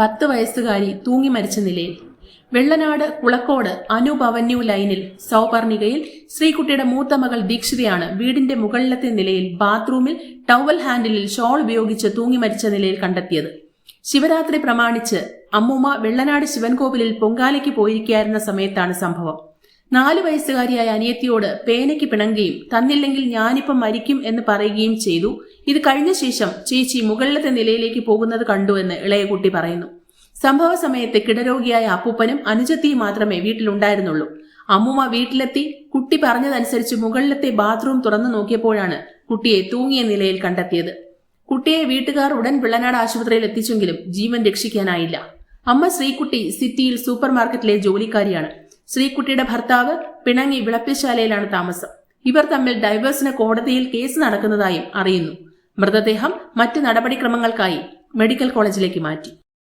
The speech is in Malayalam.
10 വയസ്സുകാരി തൂങ്ങി മരിച്ച നിലയിൽ. വെള്ളനാട് കുളക്കോട് അനൂപ് അവന്യൂ ലൈനിൽ സൗപർണികയിൽ ശ്രീകുട്ടിയുടെ മൂത്ത മകൾ ദീക്ഷിതയാണ് വീടിന്റെ മുകളിലത്തെ നിലയിൽ ബാത്റൂമിൽ ടവൽ ഹാൻഡിലിൽ ഷോൾ ഉപയോഗിച്ച് തൂങ്ങി മരിച്ച നിലയിൽ കണ്ടെത്തിയത്. ശിവരാത്രി പ്രമാണിച്ച് അമ്മൂമ്മ വെള്ളനാട് ശിവൻകോവിലിൽ പൊങ്കാലയ്ക്ക് പോയിരിക്കായിരുന്ന സമയത്താണ് സംഭവം. 4 വയസ്സുകാരിയായ അനിയത്തിയോട് പേനയ്ക്ക് പിണങ്ങുകയും തന്നില്ലെങ്കിൽ ഞാനിപ്പം മരിക്കും എന്ന് പറയുകയും ചെയ്തു. ഇത് കഴിഞ്ഞ ശേഷം ചേച്ചി മുകളിലത്തെ നിലയിലേക്ക് പോകുന്നത് കണ്ടു എന്ന് ഇളയ കുട്ടി പറയുന്നു. സംഭവ സമയത്ത് കിടരോഗിയായ അപ്പൂപ്പനും അനുജത്തിയും മാത്രമേ വീട്ടിലുണ്ടായിരുന്നുള്ളൂ. അമ്മൂമ്മ വീട്ടിലെത്തി കുട്ടി പറഞ്ഞതനുസരിച്ച് മുകളിലത്തെ ബാത്റൂം തുറന്നു നോക്കിയപ്പോഴാണ് കുട്ടിയെ തൂങ്ങിയ നിലയിൽ കണ്ടെത്തിയത്. കുട്ടിയെ വീട്ടുകാർ ഉടൻ വെള്ളനാട് ആശുപത്രിയിൽ എത്തിച്ചെങ്കിലും ജീവൻ രക്ഷിക്കാനായില്ല. അമ്മ ശ്രീകുട്ടി സിറ്റിയിൽ സൂപ്പർ മാർക്കറ്റിലെ ജോലിക്കാരിയാണ്. ശ്രീകുട്ടിയുടെ ഭർത്താവ് പിണങ്ങി വിളപ്പിശാലയിലാണ് താമസം. ഇവർ തമ്മിൽ ഡൈവേഴ്സിന് കോടതിയിൽ കേസ് നടക്കുന്നതായും അറിയുന്നു. മൃതദേഹം മറ്റ് നടപടിക്രമങ്ങൾക്കായി മെഡിക്കൽ കോളേജിലേക്ക് മാറ്റി.